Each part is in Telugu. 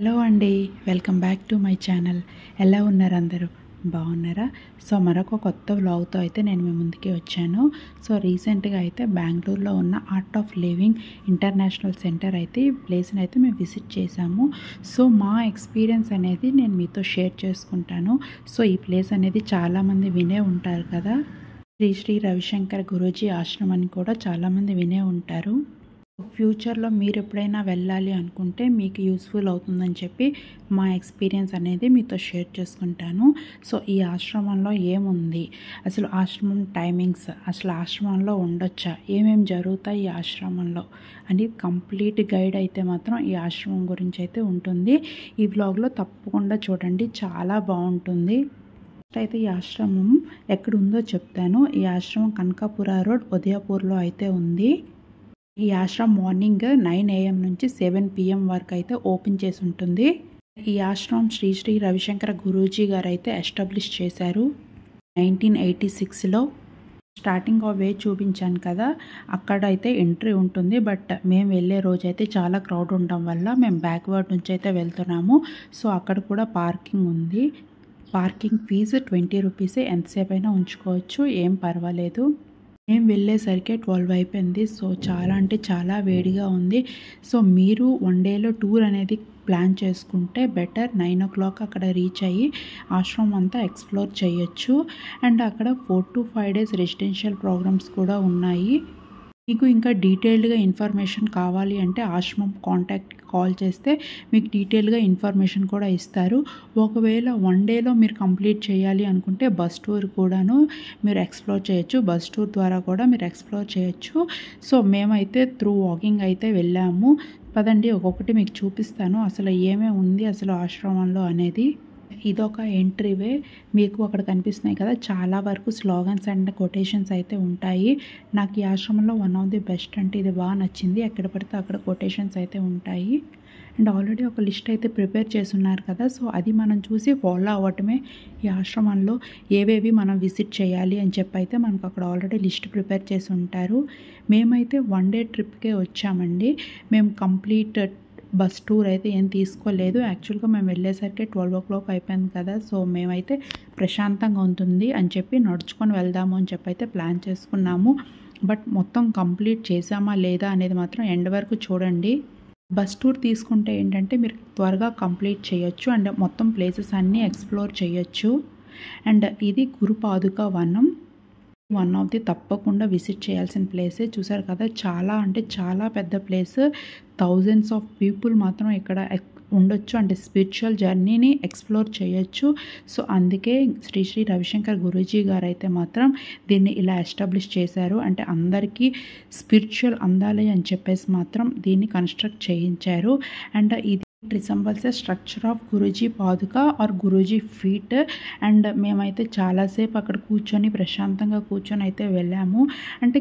హలో అండి. Welcome back to my channel. ఎలా ఉన్నారు అందరూ? బాగున్నారా? సో మరొక కొత్త వ్లాగ్తో అయితే నేను మీ ముందుకి వచ్చాను. సో రీసెంట్గా అయితే బెంగళూరులో ఉన్న art of living international centre అయితే ఈ ప్లేస్ని అయితే మేము విజిట్ చేసాము. సో మా ఎక్స్పీరియన్స్ అనేది నేను మీతో షేర్ చేసుకుంటాను. సో ఈ ప్లేస్ అనేది చాలామంది వినే ఉంటారు కదా, శ్రీ శ్రీ రవిశంకర్ గురూజీ ఆశ్రమం అని కూడా చాలామంది వినే ఉంటారు. ఫ్యూచర్లో మీరు ఎప్పుడైనా వెళ్ళాలి అనుకుంటే మీకు యూస్ఫుల్ అవుతుందని చెప్పి మా ఎక్స్పీరియన్స్ అనేది మీతో షేర్ చేసుకుంటాను. సో ఈ ఆశ్రమంలో ఏముంది, అసలు ఆశ్రమం టైమింగ్స్, అసలు ఆశ్రమంలో ఉండొచ్చా, ఏమేమి జరుగుతాయి ఈ ఆశ్రమంలో అని కంప్లీట్ గైడ్ అయితే మాత్రం ఈ ఆశ్రమం గురించి అయితే ఉంటుంది. ఈ వ్లాగ్లో తప్పకుండా చూడండి, చాలా బాగుంటుంది. అయితే ఈ ఆశ్రమం ఎక్కడుందో చెప్తాను. ఈ ఆశ్రమం కనకాపుర రోడ్, ఉదయపూర్లో అయితే ఉంది. ఈ ఆశ్రమం మార్నింగ్ 9 AM నుంచి 7 PM వరకు అయితే ఓపెన్ చేసి ఉంటుంది. ఈ ఆశ్రమం శ్రీ శ్రీ రవిశంకర గురూజీ గారు అయితే ఎస్టాబ్లిష్ చేశారు 1986లో. స్టార్టింగ్ వే చూపించాను కదా, అక్కడ అయితే ఎంట్రీ ఉంటుంది. బట్ మేము వెళ్ళే రోజు అయితే చాలా క్రౌడ్ ఉండడం వల్ల మేము బ్యాక్వర్డ్ నుంచి అయితే వెళ్తున్నాము. సో అక్కడ కూడా పార్కింగ్ ఉంది. పార్కింగ్ ఫీజు 20 రూపీసే, ఎంతసేపు అయినా ఉంచుకోవచ్చు, ఏం పర్వాలేదు. మేము వెళ్ళేసరికి 12 అయిపోయింది. సో చాలా అంటే చాలా వేడిగా ఉంది. సో మీరు వన్ డేలో టూర్ అనేది ప్లాన్ చేసుకుంటే బెటర్. 9 o'clock అక్కడ రీచ్ అయ్యి ఆశ్రమం అంతా ఎక్స్ప్లోర్ చేయొచ్చు. అండ్ అక్కడ 4 to 5 days రెసిడెన్షియల్ ప్రోగ్రామ్స్ కూడా ఉన్నాయి. మీకు ఇంకా డీటెయిల్డ్గా ఇన్ఫర్మేషన్ కావాలి అంటే ఆశ్రమం కాల్ చేస్తే మీకు డీటెయిల్గా ఇన్ఫర్మేషన్ కూడా ఇస్తారు. ఒకవేళ వన్ డేలో మీరు కంప్లీట్ చేయాలి అనుకుంటే బస్ టూర్ కూడాను మీరు ఎక్స్ప్లోర్ చేయొచ్చు. బస్ టూర్ ద్వారా కూడా మీరు ఎక్స్ప్లోర్ చేయొచ్చు. సో మేమైతే త్రూ వాకింగ్ అయితే వెళ్ళాము. పదండి ఒక్కొక్కటి మీకు చూపిస్తాను అసలు ఏమేమి ఉంది అసలు ఆశ్రమంలో అనేది. ఇదొక ఎంట్రీవే. మీకు అక్కడ కనిపిస్తున్నాయి కదా, చాలా వరకు స్లోగన్స్ అండ్ కొటేషన్స్ అయితే ఉంటాయి. నాకు ఈ ఆశ్రమంలో వన్ ఆఫ్ ది బెస్ట్ అంటే ఇది బాగా నచ్చింది. ఎక్కడ పడితే అక్కడ కొటేషన్స్ అయితే ఉంటాయి. అండ్ ఆల్రెడీ ఒక లిస్ట్ అయితే ప్రిపేర్ చేస్తున్నారు కదా, సో అది మనం చూసి ఫాలో అవ్వటమే. ఈ ఆశ్రమంలో ఏవేవి మనం విజిట్ చేయాలి అని చెప్పి అయితే మనకు అక్కడ ఆల్రెడీ లిస్ట్ ప్రిపేర్ చేసి ఉంటారు. మేమైతే వన్ డే ట్రిప్కే వచ్చామండి. మేము కంప్లీట్ బస్ టూర్ అయితే ఏం తీసుకోలేదు. యాక్చువల్గా మేము వెళ్ళేసరికి 12 o'clock అయిపోయింది కదా, సో మేమైతే ప్రశాంతంగా ఉంటుంది అని చెప్పి నడుచుకొని వెళ్దాము అని చెప్పి అయితే ప్లాన్ చేసుకున్నాము. బట్ మొత్తం కంప్లీట్ చేసామా లేదా అనేది మాత్రం ఎండ్ వరకు చూడండి. బస్ టూర్ తీసుకుంటే ఏంటంటే మీరు త్వరగా కంప్లీట్ చేయొచ్చు అండ్ మొత్తం ప్లేసెస్ అన్నీ ఎక్స్ప్లోర్ చేయొచ్చు. అండ్ ఇది గురుపాదుక వనం, వన్ ఆఫ్ ది తప్పకుండా విజిట్ చేయాల్సిన ప్లేసే. చూసారు కదా, చాలా అంటే చాలా పెద్ద ప్లేస్. థౌజండ్స్ ఆఫ్ పీపుల్ మాత్రం ఇక్కడ ఉండొచ్చు అంటే స్పిరిచువల్ జర్నీని ఎక్స్ప్లోర్ చేయొచ్చు. సో అందుకే శ్రీ శ్రీ రవిశంకర్ గురూజీ గారు అయితే మాత్రం దీన్ని ఇలా ఎస్టాబ్లిష్ చేశారు. అంటే అందరికీ స్పిరిచువల్ అందాలి అని చెప్పేసి మాత్రం దీన్ని కన్స్ట్రక్ట్ చేయించారు. అండ్ ఇది resembles a structure of Guruji paduka or Guruji feet. And మేమైతే చాలాసేపు అక్కడ ప్రశాంతంగా కూర్చొని అయితే వెళ్ళాము. అంటే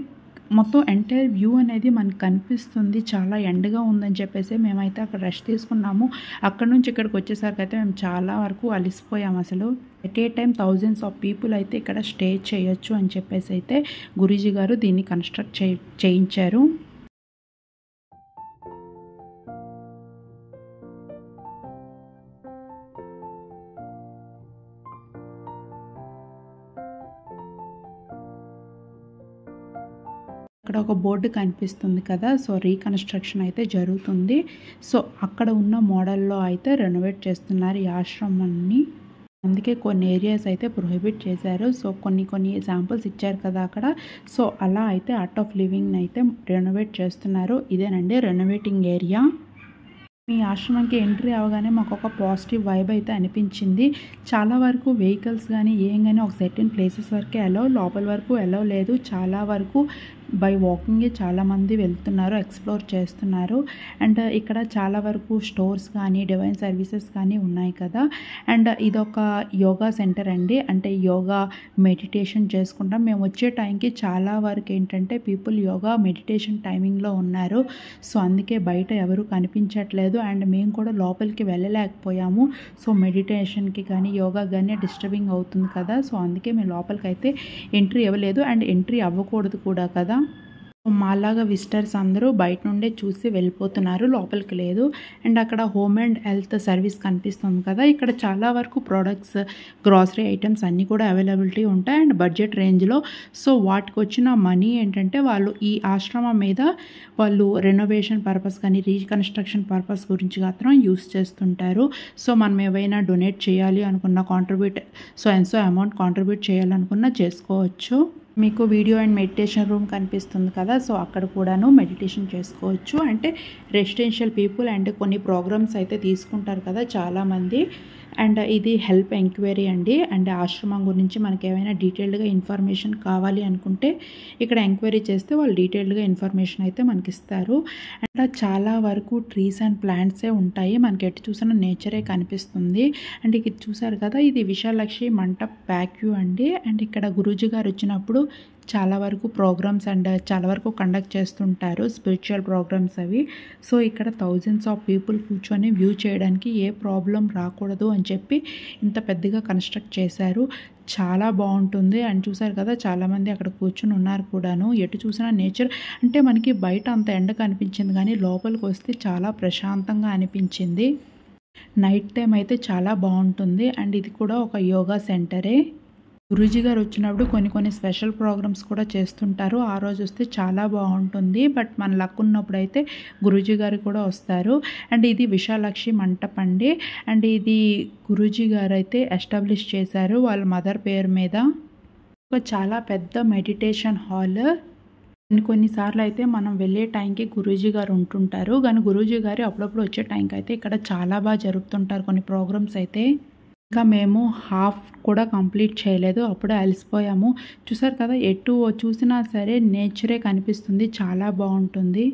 మొత్తం ఎంటైర్ వ్యూ అనేది మనకు కనిపిస్తుంది. చాలా ఎండగా ఉందని చెప్పేసి మేమైతే అక్కడ రెస్ట్ తీసుకున్నాము. అక్కడ నుంచి ఇక్కడికి వచ్చేసరికి అయితే మేము చాలా వరకు అలిసిపోయాము. అసలు at a time thousands of people అయితే ఇక్కడ స్టే చేయొచ్చు అని చెప్పేసి అయితే గురూజీ గారు దీన్ని కన్స్ట్రక్ట్ చేయించారు. అక్కడ ఒక బోర్డు కనిపిస్తుంది కదా, సో రీకన్స్ట్రక్షన్ అయితే జరుగుతుంది. సో అక్కడ ఉన్న మోడల్లో అయితే రెనోవేట్ చేస్తున్నారు ఈ ఆశ్రమాన్ని. అందుకే కొన్ని ఏరియాస్ అయితే ప్రొహిబిట్ చేశారు. సో కొన్ని ఎగ్జాంపుల్స్ ఇచ్చారు కదా అక్కడ. సో అలా అయితే ఆర్ట్ ఆఫ్ లివింగ్ని అయితే రెనోవేట్ చేస్తున్నారు. ఇదేనండి రెనోవేటింగ్ ఏరియా. మీ ఆశ్రమంకి ఎంట్రీ అవగానే మాకు ఒక పాజిటివ్ వైబ్ అయితే అనిపించింది. చాలా వరకు వెహికల్స్ కానీ ఏం కానీ ఒక సర్టెన్ ప్లేసెస్ వరకే అలౌ, లోపల వరకు అలౌ లేదు. చాలా వరకు బై వాకింగే చాలామంది వెళ్తున్నారు, ఎక్స్ప్లోర్ చేస్తున్నారు. అండ్ ఇక్కడ చాలా వరకు స్టోర్స్ కానీ డివైన్ సర్వీసెస్ కానీ ఉన్నాయి కదా. అండ్ ఇదొక యోగా సెంటర్ అండి. అంటే యోగా మెడిటేషన్ చేసుకుంటాం. మేము వచ్చే టైంకి చాలా వరకు ఏంటంటే పీపుల్ యోగా మెడిటేషన్ టైమింగ్లో ఉన్నారు. సో అందుకే బయట ఎవరు కనిపించట్లేదు. అండ్ మేము కూడా లోపలికి వెళ్ళలేకపోయాము. సో మెడిటేషన్కి కానీ యోగా కానీ డిస్టర్బింగ్ అవుతుంది కదా, సో అందుకే మేము లోపలికి అయితే ఎంట్రీ ఇవ్వలేదు. అండ్ ఎంట్రీ అవ్వకూడదు కూడా కదా. మాలాగా విజిటర్స్ అందరూ బయట నుండే చూసి వెళ్ళిపోతున్నారు, లోపలికి లేదు. అండ్ అక్కడ హోమ్ అండ్ హెల్త్ సర్వీస్ కనిపిస్తుంది కదా, ఇక్కడ చాలా వరకు ప్రోడక్ట్స్, గ్రాసరీ ఐటమ్స్ అన్నీ కూడా అవైలబిలిటీ ఉంటాయి అండ్ బడ్జెట్ రేంజ్లో. సో వాటికి వచ్చిన మనీ ఏంటంటే వాళ్ళు ఈ ఆశ్రమం మీద వాళ్ళు రెనోవేషన్ పర్పస్ కానీ రీకన్స్ట్రక్షన్ పర్పస్ గురించి మాత్రం యూస్ చేస్తుంటారు. సో మనం ఏవైనా డొనేట్ చేయాలి అనుకున్న ఎంతో అమౌంట్ కాంట్రిబ్యూట్ చేయాలనుకున్నా చేసుకోవచ్చు. మీకు వీడియో అండ్ మెడిటేషన్ రూమ్ కనిపిస్తుంది కదా, సో అక్కడ కూడాను మెడిటేషన్ చేసుకోవచ్చు. అంటే రెసిడెన్షియల్ పీపుల్ అండ్ కొన్ని ప్రోగ్రామ్స్ అయితే తీసుకుంటారు కదా చాలామంది. అండ్ ఇది హెల్ప్ ఎంక్వైరీ అండి. అండ్ ఆశ్రమం గురించి మనకి ఏమైనా డీటెయిల్డ్గా ఇన్ఫర్మేషన్ కావాలి అనుకుంటే ఇక్కడ ఎంక్వైరీ చేస్తే వాళ్ళు డీటెయిల్డ్గా ఇన్ఫర్మేషన్ అయితే మనకి ఇస్తారు. అండ్ చాలా వరకు ట్రీస్ అండ్ ప్లాంట్సే ఉంటాయి, మనకి ఎటు చూసినా నేచరే కనిపిస్తుంది. అండ్ ఇది చూసారు కదా, ఇది విశాలక్షి మంటప్ ప్యాక్యూ అండి. అండ్ ఇక్కడ గురూజీ గారు వచ్చినప్పుడు చాలా వరకు ప్రోగ్రామ్స్ అండ్ చాలా వరకు కండక్ట్ చేస్తుంటారు, స్పిరిచువల్ ప్రోగ్రామ్స్ అవి. సో ఇక్కడ థౌజండ్స్ ఆఫ్ పీపుల్ కూర్చొని వ్యూ చేయడానికి ఏ ప్రాబ్లం రాకూడదు అని చెప్పి ఇంత పెద్దగా కన్స్ట్రక్ట్ చేశారు. చాలా బాగుంటుంది. అండ్ చూసారు కదా, చాలామంది అక్కడ కూర్చొని ఉన్నారు కూడాను. ఎటు చూసినా నేచర్. అంటే మనకి బయట అంత ఎండ కనిపించింది కానీ లోపలికి వస్తే చాలా ప్రశాంతంగా అనిపించింది. నైట్ టైం అయితే చాలా బాగుంటుంది. అండ్ ఇది కూడా ఒక యోగా సెంటరే. గురూజీ గారు వచ్చినప్పుడు కొన్ని స్పెషల్ ప్రోగ్రామ్స్ కూడా చేస్తుంటారు. ఆ రోజు వస్తే చాలా బాగుంటుంది. బట్ మన లక్ ఉన్నప్పుడు అయితే గురూజీ గారు కూడా వస్తారు. అండ్ ఇది విశాలక్షి మంటప్ అండి. అండ్ ఇది గురూజీ గారు అయితే ఎస్టాబ్లిష్ చేశారు వాళ్ళ మదర్ పేరు మీద. ఒక చాలా పెద్ద మెడిటేషన్ హాల్. కొన్నిసార్లు అయితే మనం వెళ్ళే టైంకి గురూజీ గారు ఉంటుంటారు, కానీ గురూజీ గారు అప్పుడప్పుడు వచ్చే టైంకి అయితే ఇక్కడ చాలా బాగా జరుపుతుంటారు కొన్ని ప్రోగ్రామ్స్ అయితే. ఇంకా మేము హాఫ్ కూడా కంప్లీట్ చేయలేదు, అప్పుడే అలసిపోయాము. చూసారు కదా, ఎటు చూసినా సరే నేచరే కనిపిస్తుంది, చాలా బాగుంటుంది.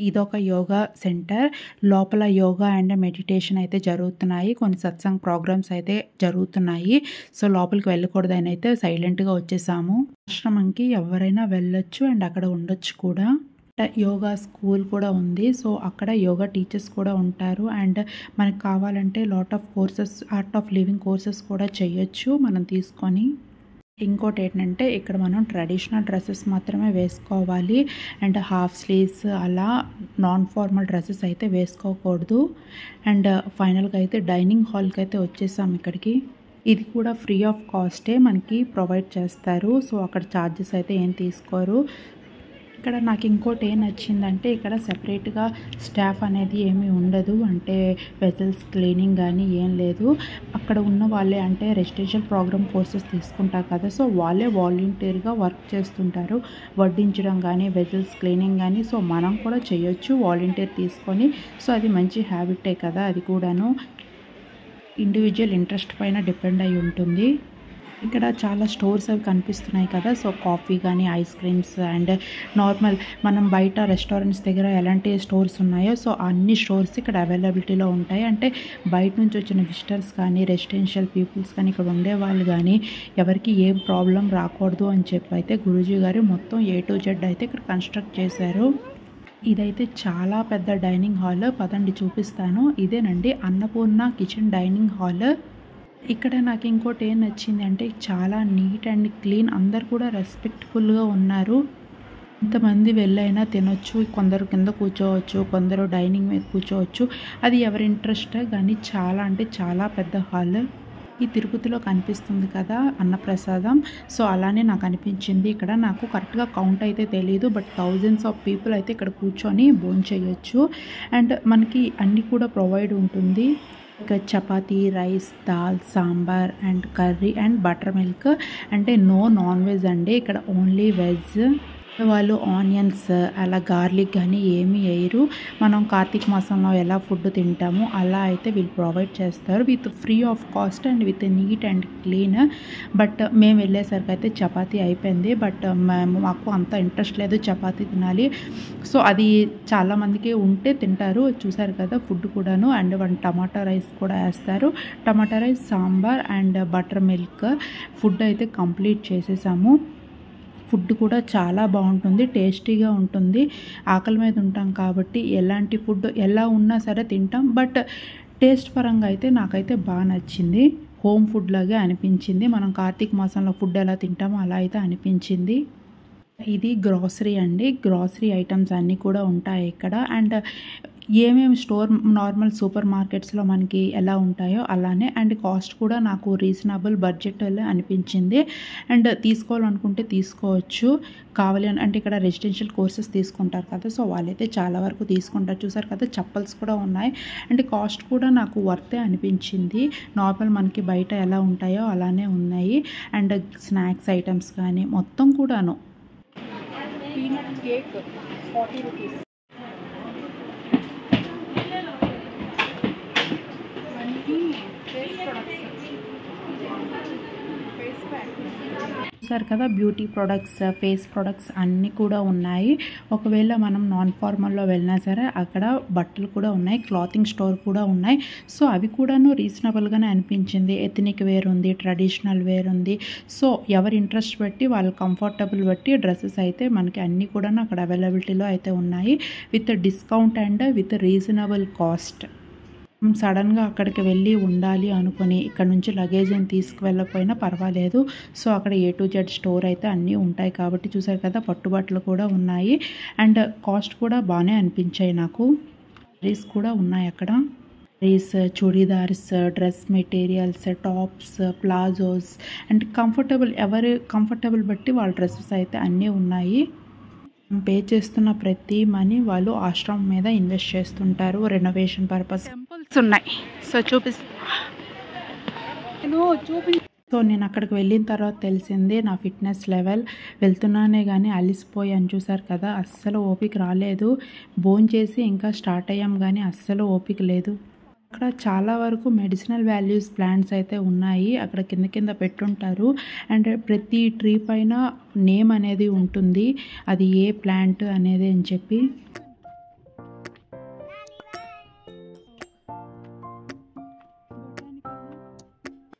ఇదొక యోగా సెంటర్. లోపల యోగా అండ్ మెడిటేషన్ అయితే జరుగుతున్నాయి. కొన్ని సత్సంగ్ ప్రోగ్రామ్స్ అయితే జరుగుతున్నాయి. సో లోపలికి వెళ్ళకూడదని అయితే సైలెంట్గా వచ్చేసాము. ఆశ్రమంకి ఎవరైనా వెళ్ళొచ్చు అండ్ అక్కడ ఉండొచ్చు కూడా. యోగా స్కూల్ కూడా ఉంది. సో అక్కడ యోగా టీచర్స్ కూడా ఉంటారు. అండ్ మనకు కావాలంటే lot of courses, art of living courses కూడా చేయొచ్చు మనం తీసుకొని. ఇంకోటి ఏంటంటే ఇక్కడ మనం ట్రెడిషనల్ డ్రెస్సెస్ మాత్రమే వేసుకోవాలి. అండ్ హాఫ్ స్లీవ్స్ అలా నాన్ ఫార్మల్ డ్రెస్సెస్ అయితే వేసుకోకూడదు. అండ్ ఫైనల్గా అయితే డైనింగ్ హాల్కి అయితే వచ్చేసాం ఇక్కడికి. ఇది కూడా ఫ్రీ ఆఫ్ కాస్టే మనకి ప్రొవైడ్ చేస్తారు. సో అక్కడ ఛార్జెస్ అయితే ఏం తీసుకోరు. ఇక్కడ నాకు ఇంకోటి ఏం నచ్చిందంటే ఇక్కడ సెపరేట్గా స్టాఫ్ అనేది ఏమీ ఉండదు. అంటే వెజల్స్ క్లీనింగ్ కానీ ఏం లేదు. అక్కడ ఉన్న వాళ్ళే, అంటే రెసిడెన్షియల్ ప్రోగ్రామ్ కోర్సెస్ తీసుకుంటారు కదా, సో వాళ్ళే వాలంటీర్గా వర్క్ చేస్తుంటారు. వడ్డించడం కానీ వెజల్స్ క్లీనింగ్ కానీ. సో మనం కూడా చేయొచ్చు వాలంటీర్ తీసుకొని. సో అది మంచి హ్యాబిటే కదా, అది కూడాను ఇండివిజువల్ ఇంట్రెస్ట్ పైన డిపెండ్ అయి ఉంటుంది. ఇక్కడ చాలా స్టోర్స్ అవి కనిపిస్తున్నాయి కదా. సో కాఫీ కానీ ఐస్ క్రీమ్స్ అండ్ నార్మల్ మనం బయట రెస్టారెంట్స్ దగ్గర ఎలాంటి స్టోర్స్ ఉన్నాయో సో అన్ని స్టోర్స్ ఇక్కడ అవైలబిలిటీలో ఉంటాయి. అంటే బయట నుంచి వచ్చిన విజిటర్స్ కానీ రెసిడెన్షియల్ పీపుల్స్ కానీ ఇక్కడ ఉండేవాళ్ళు కానీ ఎవరికి ఏం ప్రాబ్లం రాకూడదు అని చెప్పి అయితే గురూజీ గారు మొత్తం A to Z అయితే ఇక్కడ కన్స్ట్రక్ట్ చేశారు. ఇదైతే చాలా పెద్ద డైనింగ్ హాల్. పదండి చూపిస్తాను. ఇదేనండి అన్నపూర్ణ కిచెన్ డైనింగ్ హాల్. ఇక్కడ నాకు ఇంకోటి ఏం నచ్చింది అంటే చాలా నీట్ అండ్ క్లీన్. అందరు కూడా రెస్పెక్ట్ఫుల్గా ఉన్నారు. ఇంతమంది వెళ్ళైనా తినొచ్చు. కొందరు కింద కూర్చోవచ్చు, కొందరు డైనింగ్ మీద కూర్చోవచ్చు. అది ఎవరి ఇంట్రెస్ట్. కానీ చాలా అంటే చాలా పెద్ద హాల్. ఈ తిరుపతిలో కనిపిస్తుంది కదా అన్నప్రసాదం, సో అలానే నాకు అనిపించింది. ఇక్కడ నాకు కరెక్ట్గా కౌంట్ అయితే తెలియదు, బట్ థౌజండ్స్ ఆఫ్ పీపుల్ అయితే ఇక్కడ కూర్చొని భోంచేయొచ్చు. అండ్ మనకి అన్నీ కూడా ప్రొవైడ్ ఉంటుంది. ఇంకా chapati, rice, dal, sambar and curry and butter milk. అంటే నో నాన్ వెజ్ అండి, ఇక్కడ ఓన్లీ వెజ్. వాళ్ళు ఆనియన్స్ అలా గార్లిక్ కానీ ఏమీ వేయరు. మనం కార్తీక మాసంలో ఎలా ఫుడ్ తింటామో అలా అయితే వీళ్ళు ప్రొవైడ్ చేస్తారు with free of cost and with neat and clean. But మేము వెళ్ళేసరికి అయితే చపాతీ అయిపోయింది. బట్ మాకు అంత ఇంట్రెస్ట్ లేదు చపాతీ తినాలి. సో అది చాలామందికి ఉంటే తింటారు. చూసారు కదా ఫుడ్ కూడాను. అండ్ 1 టమాటా రైస్ కూడా వేస్తారు. Tomato rice, sambar and butter milk food అయితే కంప్లీట్ చేసేసాము. ఫుడ్ కూడా చాలా బాగుంటుంది, టేస్టీగా ఉంటుంది. ఆకలి మీద ఉంటాం కాబట్టి ఎలాంటి ఫుడ్ ఎలా ఉన్నా సరే తింటాం. బట్ టేస్ట్ పరంగా అయితే నాకైతే బాగా నచ్చింది. హోమ్ ఫుడ్ లాగే అనిపించింది. మనం కార్తీక మాసంలో ఫుడ్ ఎలా తింటామో అలా అయితే అనిపించింది. ఇది గ్రాసరీ అండి. గ్రాసరీ ఐటమ్స్ అన్నీ కూడా ఉంటాయి ఇక్కడ. అండ్ ఏమేమి స్టోర్ నార్మల్ సూపర్ మార్కెట్స్లో మనకి ఎలా ఉంటాయో అలానే. అండ్ కాస్ట్ కూడా నాకు రీజనబుల్ బడ్జెట్ అనిపించింది. అండ్ తీసుకోవాలనుకుంటే తీసుకోవచ్చు. కావాలి అంటే ఇక్కడ రెసిడెన్షియల్ కోర్సెస్ తీసుకుంటారు కదా, సో వాళ్ళైతే చాలా వరకు తీసుకుంటారు. చూసారు కదా చప్పల్స్ కూడా ఉన్నాయి. అండ్ కాస్ట్ కూడా నాకు వర్తే అనిపించింది. నార్మల్ మనకి బయట ఎలా ఉంటాయో అలానే ఉన్నాయి. అండ్ స్నాక్స్ ఐటమ్స్ కానీ మొత్తం కూడాను. Peanut cake 40 rupees. చూసారు కదా బ్యూటీ ప్రొడక్ట్స్, ఫేస్ ప్రొడక్ట్స్ అన్నీ కూడా ఉన్నాయి. ఒకవేళ మనం నాన్ ఫార్మల్లో వెళ్ళినా సరే అక్కడ బట్టలు కూడా ఉన్నాయి, క్లాతింగ్ స్టోర్ కూడా ఉన్నాయి. సో అవి కూడాను రీజనబుల్గానే అనిపించింది. ఎథనిక్ వేర్ ఉంది, ట్రెడిషనల్ వేర్ ఉంది. సో ఎవరి ఇంట్రెస్ట్ బట్టి వాళ్ళ కంఫర్టబుల్ బట్టి డ్రెస్సెస్ అయితే మనకి అన్నీ కూడా అక్కడ అవైలబిలిటీలో అయితే ఉన్నాయి with discount and with reasonable cost. సడన్గా అక్కడికి వెళ్ళి ఉండాలి అనుకుని ఇక్కడ నుంచి లగేజ్ ఏం తీసుకువెళ్ళకపోయినా పర్వాలేదు. సో అక్కడ A to Z స్టోర్ అయితే అన్నీ ఉంటాయి కాబట్టి చూసారు కదా పట్టుబట్టలు కూడా ఉన్నాయి. అండ్ కాస్ట్ కూడా బాగానే అనిపించాయి నాకు. డ్రెస్ కూడా ఉన్నాయి అక్కడ. Dress, churidars, dress materials, tops, palazzos and ఎవరి కంఫర్టబుల్ బట్టి వాళ్ళ డ్రెస్సెస్ అయితే అన్నీ ఉన్నాయి. పే చేస్తున్న ప్రతి మనీ వాళ్ళు ఆశ్రమం మీద ఇన్వెస్ట్ చేస్తుంటారు రెనోవేషన్ పర్పస్. టెంపుల్స్ ఉన్నాయి. సో సో నేను అక్కడికి వెళ్ళిన తర్వాత తెలిసింది నా ఫిట్నెస్ లెవెల్. వెళ్తున్నానే కానీ అలిసిపోయాను. చూసారు కదా అస్సలు ఓపిక రాలేదు. భోంచేసి ఇంకా స్టార్ట్ అయ్యాం కానీ అస్సలు ఓపిక లేదు. అక్కడ చాలా వరకు మెడిసినల్ వాల్యూస్ ప్లాంట్స్ అయితే ఉన్నాయి. అక్కడ కింద పెట్టుంటారు. అండ్ ప్రతి ట్రీ పైన నేమ్ అనేది ఉంటుంది, అది ఏ ప్లాంట్ అనేది అని చెప్పి.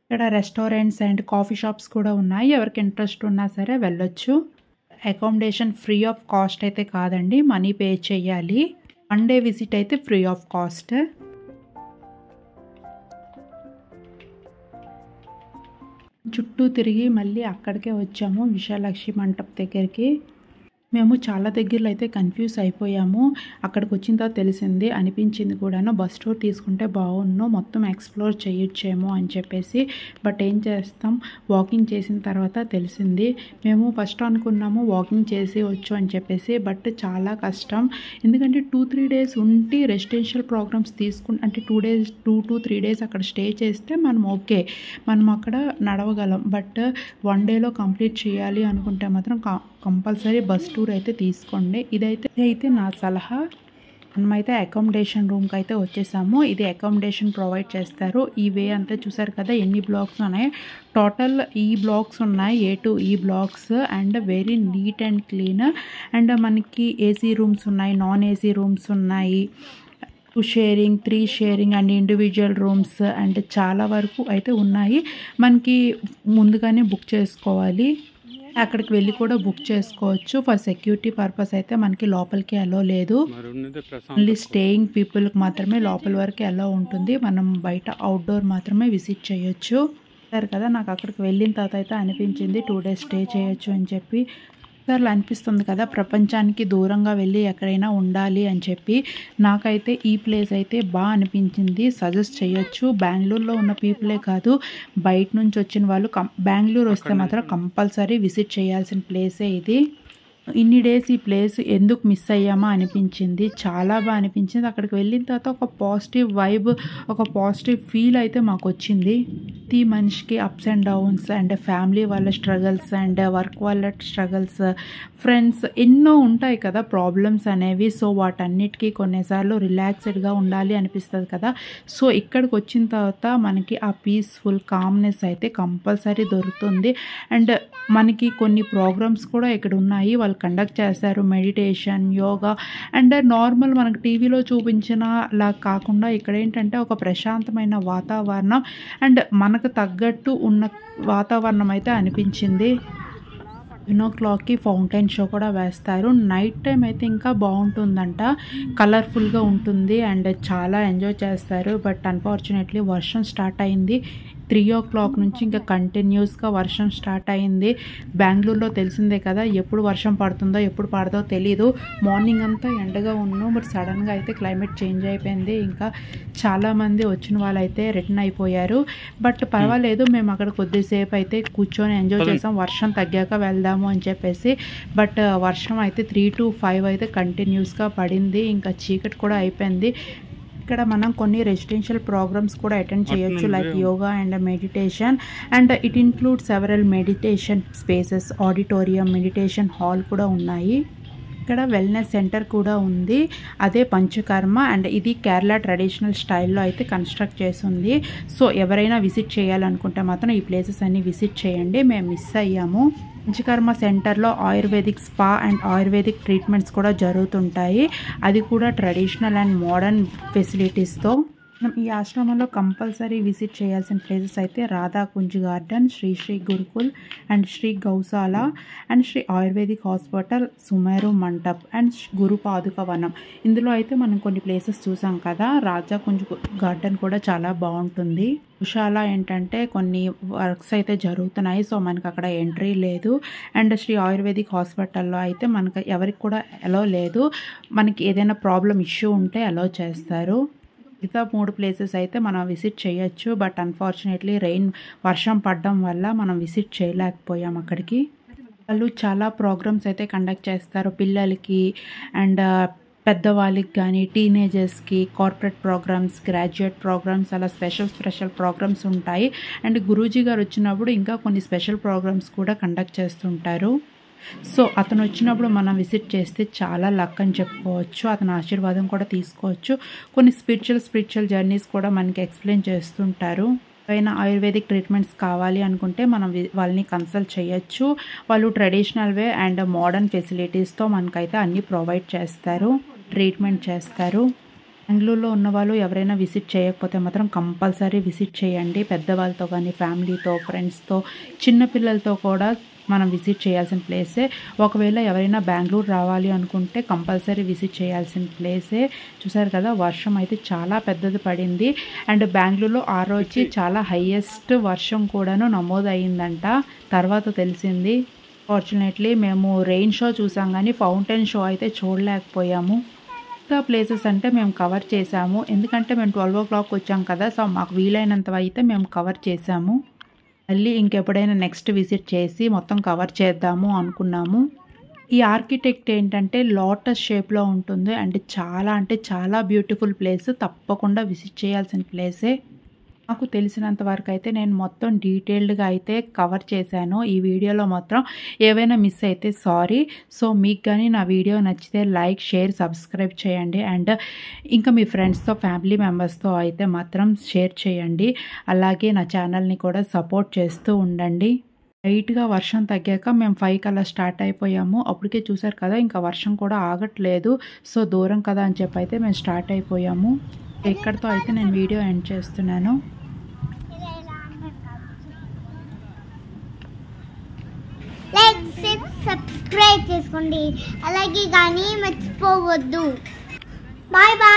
ఇక్కడ రెస్టారెంట్స్ అండ్ కాఫీ షాప్స్ కూడా ఉన్నాయి. ఎవరికి ఇంట్రెస్ట్ ఉన్నా సరే వెళ్ళొచ్చు. అకామిడేషన్ ఫ్రీ ఆఫ్ కాస్ట్ అయితే కాదండి, మనీ పే చేయాలి. 1 డే విజిట్ అయితే ఫ్రీ ఆఫ్ కాస్ట్. చుట్టూ తిరిగి మళ్ళీ అక్కడికే వచ్చాము విశాలాక్షి మంటపం దగ్గరికి. మేము చాలా దగ్గరలో అయితే కన్ఫ్యూజ్ అయిపోయాము. అక్కడికి వచ్చిన తర్వాత తెలిసింది, అనిపించింది కూడాను బస్ టూర్ తీసుకుంటే బాగుండు, మొత్తం ఎక్స్ప్లోర్ చేయొచ్చేమో అని చెప్పేసి. బట్ ఏం చేస్తాం, వాకింగ్ చేసిన తర్వాత తెలిసింది. మేము ఫస్ట్ అనుకున్నాము వాకింగ్ చేసి వచ్చు అని చెప్పేసి. బట్ చాలా కష్టం. ఎందుకంటే 2-3 డేస్ ఉండి రెసిడెన్షియల్ ప్రోగ్రామ్స్ అంటే 2 to 3 డేస్ అక్కడ స్టే చేస్తే మనం ఓకే, మనం అక్కడ నడవగలం. బట్ 1 డేలో కంప్లీట్ చేయాలి అనుకుంటే మాత్రం కంపల్సరీ బస్ టూర్ అయితే తీసుకోండి. ఇదైతే నా సలహా. మనమైతే అకామిడేషన్ రూమ్కి అయితే వచ్చేసాము. ఇది అకామిడేషన్ ప్రొవైడ్ చేస్తారు. ఈ వే అంతా చూసారు కదా ఎన్ని బ్లాక్స్ ఉన్నాయి. టోటల్ ఈ బ్లాక్స్ ఉన్నాయి, A to E blocks. And very neat and clean. And మనకి AC రూమ్స్ ఉన్నాయి, నాన్ AC రూమ్స్ ఉన్నాయి, 2 sharing, 3 sharing and individual rooms and చాలా వరకు అయితే ఉన్నాయి. మనకి ముందుగానే బుక్ చేసుకోవాలి. అక్కడికి వెళ్ళి కూడా బుక్ చేసుకోవచ్చు. ఫర్ సెక్యూరిటీ పర్పస్ అయితే మనకి లోపలికి అలో లేదు. ఓన్లీ స్టేయింగ్ పీపుల్కి మాత్రమే లోపల వరకు అలో ఉంటుంది. మనం బయట అవుట్డోర్ మాత్రమే విజిట్ చేయొచ్చు. సరే కదా, నాకు అక్కడికి వెళ్ళిన తర్వాత అయితే అనిపించింది 2 డేస్ స్టే చేయొచ్చు అని చెప్పి. సార్లు అనిపిస్తుంది కదా ప్రపంచానికి దూరంగా వెళ్ళి ఎక్కడైనా ఉండాలి అని చెప్పి. నాకైతే ఈ ప్లేస్ అయితే బాగా అనిపించింది, సజెస్ట్ చేయొచ్చు. బెంగళూరులో ఉన్న పీపులే కాదు, బయట నుంచి వచ్చిన వాళ్ళు బెంగళూరు వస్తే మాత్రం కంపల్సరీ విజిట్ చేయాల్సిన ప్లేసే ఇది. ఇన్ని డేస్ ఈ ప్లేస్ ఎందుకు మిస్ అయ్యామా అనిపించింది. చాలా బాగా అనిపించింది. అక్కడికి వెళ్ళిన తర్వాత ఒక పాజిటివ్ వైబ్, ఒక పాజిటివ్ ఫీల్ అయితే మాకు వచ్చింది. ప్రతి మనిషికి ups and downs and family వాళ్ళ స్ట్రగల్స్ అండ్ వర్క్ వాళ్ళ స్ట్రగల్స్, ఫ్రెండ్స్ ఎన్నో ఉంటాయి కదా ప్రాబ్లమ్స్ అనేవి. సో వాటన్నిటికీ కొన్నిసార్లు రిలాక్స్డ్గా ఉండాలి అనిపిస్తుంది కదా. సో ఇక్కడికి వచ్చిన తర్వాత మనకి ఆ పీస్ఫుల్ కామ్నెస్ అయితే కంపల్సరీ దొరుకుతుంది. అండ్ మనకి కొన్ని ప్రోగ్రామ్స్ కూడా ఇక్కడ ఉన్నాయి, వాళ్ళు కండక్ట్ చేస్తారు. మెడిటేషన్, యోగా అండ్ నార్మల్ మనకు టీవీలో చూపించినలా కాకుండా ఇక్కడ ఏంటంటే ఒక ప్రశాంతమైన వాతావరణం అండ్ మనకు తగ్గట్టు ఉన్న వాతావరణం అయితే అనిపించింది. 9 o'clockకి ఫౌంటైన్ షో కూడా వేస్తారు. నైట్ టైం అయితే ఇంకా బాగుంటుందంట, కలర్ఫుల్గా ఉంటుంది అండ్ చాలా ఎంజాయ్ చేస్తారు. బట్ అన్ఫార్చునేట్లీ వర్షం స్టార్ట్ అయింది. 3 o'clock నుంచి ఇంకా కంటిన్యూస్గా వర్షం స్టార్ట్ అయింది. బెంగళూరులో తెలిసిందే కదా, ఎప్పుడు వర్షం పడుతుందో ఎప్పుడు పడదో తెలీదు. మార్నింగ్ అంతా ఎండగా ఉన్నాం, బట్ సడన్గా అయితే క్లైమేట్ చేంజ్ అయిపోయింది. ఇంకా చాలామంది వచ్చిన వాళ్ళైతే రిటర్న్ అయిపోయారు. బట్ పర్వాలేదు, మేము అక్కడ కొద్దిసేపు అయితే కూర్చొని ఎంజాయ్ చేసాం, వర్షం తగ్గాక వెళ్దాము అని చెప్పేసి. బట్ వర్షం అయితే 3 to 5 అయితే కంటిన్యూస్గా పడింది. ఇంకా చీకటి కూడా అయిపోయింది. ఇక్కడ మనం కొన్ని రెసిడెన్షియల్ ప్రోగ్రామ్స్ కూడా అటెండ్ చేయొచ్చు, like yoga and meditation. And it include several meditation spaces, auditorium, meditation hall కూడా ఉన్నాయి. ఇక్కడ వెల్నెస్ సెంటర్ కూడా ఉంది, అదే పంచకర్మ. అండ్ ఇది కేరళ ట్రెడిషనల్ స్టైల్లో అయితే కన్స్ట్రక్ట్ చేసింది. సో ఎవరైనా విజిట్ చేయాలనుకుంటే మాత్రం ఈ ప్లేసెస్ అన్ని విజిట్ చేయండి. మేము మిస్ అయ్యాము. పంచకర్మ సెంటర్లో ayurvedic spa and ayurvedic treatments కూడా జరుగుతుంటాయి, అది కూడా ట్రెడిషనల్ అండ్ మోడర్న్ ఫెసిలిటీస్తో. మనం ఈ ఆశ్రమంలో కంపల్సరీ విజిట్ చేయాల్సిన ప్లేసెస్ అయితే Radhakunj garden, Shri Gurukul and Shri Gaushala and Shri ayurvedic hospital, Sumeru Mantap and Guru Paduka Vanam. ఇందులో అయితే మనం కొన్ని ప్లేసెస్ చూసాం కదా. రాధాకుంజ్ గార్డెన్ కూడా చాలా బాగుంటుంది. గౌశాల ఏంటంటే కొన్ని వర్క్స్ అయితే జరుగుతున్నాయి, సో మనకు అక్కడ ఎంట్రీ లేదు. అండ్ శ్రీ ఆయుర్వేదిక్ హాస్పిటల్లో అయితే మనకు ఎవరికి కూడా అలో లేదు. మనకి ఏదైనా ప్రాబ్లం ఇష్యూ ఉంటే అలో చేస్తారు. మిగతా 3 ప్లేసెస్ అయితే మనం విజిట్ చేయొచ్చు. బట్ అన్ఫార్చునేట్లీ వర్షం పడడం వల్ల మనం విజిట్ చేయలేకపోయాం అక్కడికి. వాళ్ళు చాలా ప్రోగ్రామ్స్ అయితే కండక్ట్ చేస్తారు పిల్లలకి అండ్ పెద్దవాళ్ళకి కానీ, టీనేజర్స్కి, కార్పొరేట్ ప్రోగ్రామ్స్, గ్రాడ్యుయేట్ ప్రోగ్రామ్స్, అలా స్పెషల్ ప్రోగ్రామ్స్ ఉంటాయి. అండ్ గురూజీ గారు వచ్చినప్పుడు ఇంకా కొన్ని స్పెషల్ ప్రోగ్రామ్స్ కూడా కండక్ట్ చేస్తుంటారు. సో అతను వచ్చినప్పుడు మనం విజిట్ చేస్తే చాలా లక్ అని చెప్పుకోవచ్చు. అతని ఆశీర్వాదం కూడా తీసుకోవచ్చు. కొన్ని స్పిరిచువల్ జర్నీస్ కూడా మనకి ఎక్స్ప్లెయిన్ చేస్తుంటారు. ఏవైనా ఆయుర్వేదిక్ ట్రీట్మెంట్స్ కావాలి అనుకుంటే మనం వాళ్ళని కన్సల్ట్ చేయొచ్చు. వాళ్ళు ట్రెడిషనల్ వే అండ్ మోడర్న్ ఫెసిలిటీస్తో మనకైతే అన్నీ ప్రొవైడ్ చేస్తారు, ట్రీట్మెంట్ చేస్తారు. బెంగళూరులో ఉన్న వాళ్ళు ఎవరైనా విజిట్ చేయకపోతే మాత్రం కంపల్సరీ విజిట్ చేయండి. పెద్దవాళ్ళతో కానీ, ఫ్యామిలీతో, ఫ్రెండ్స్తో, చిన్నపిల్లలతో కూడా మనం విజిట్ చేయాల్సిన ప్లేసే. ఒకవేళ ఎవరైనా బెంగళూరు రావాలి అనుకుంటే కంపల్సరీ విజిట్ చేయాల్సిన ప్లేసే. చూసారు కదా, వర్షం అయితే చాలా పెద్దది పడింది. అండ్ బెంగళూరులో ఆ రోజు చాలా హైయెస్ట్ వర్షం కూడాను నమోదయ్యిందంట, తర్వాత తెలిసింది. ఫార్చునేట్లీ మేము రెయిన్ షో చూసాం కానీ ఫౌంటైన్ షో అయితే చూడలేకపోయాము. ఇంకా ప్లేసెస్ అంటే మేము కవర్ చేసాము, ఎందుకంటే మేము 12 o'clock వచ్చాం కదా. సో మాకు వీలైనంత అయితే మేము కవర్ చేసాము. మళ్ళీ ఇంకెప్పుడైనా నెక్స్ట్ విజిట్ చేసి మొత్తం కవర్ చేద్దాము అనుకున్నాము. ఈ ఆర్కిటెక్ట్ ఏంటంటే లోటస్ షేప్లో ఉంటుంది అండ్ అంటే చాలా బ్యూటిఫుల్ ప్లేస్. తప్పకుండా విజిట్ చేయాల్సిన ప్లేసే. నాకు తెలిసినంత వరకు అయితే నేను మొత్తం డీటెయిల్డ్గా అయితే కవర్ చేశాను. ఈ వీడియోలో మాత్రం ఏవైనా మిస్ అయితే సారీ. సో మీకు కానీ నా వీడియో నచ్చితే లైక్, షేర్, సబ్స్క్రైబ్ చేయండి. అండ్ ఇంకా మీ ఫ్రెండ్స్తో, ఫ్యామిలీ మెంబర్స్తో అయితే మాత్రం షేర్ చేయండి. అలాగే నా ఛానల్ని కూడా సపోర్ట్ చేస్తూ ఉండండి. లైట్గా వర్షం తగ్గాక మేము 5 అలా స్టార్ట్ అయిపోయాము. అప్పటికే చూసారు కదా, ఇంకా వర్షం కూడా ఆగట్లేదు. సో దూరం కదా అని చెప్పి అయితే మేము స్టార్ట్ అయిపోయాము. ఇక్కడితో అయితే నేను వీడియో ఎండ్ చేస్తున్నాను. లైక్, సబ్స్క్రైబ్ చేసుకోండి, అలాగే కానీ మర్చిపోవద్దు. Bye bye.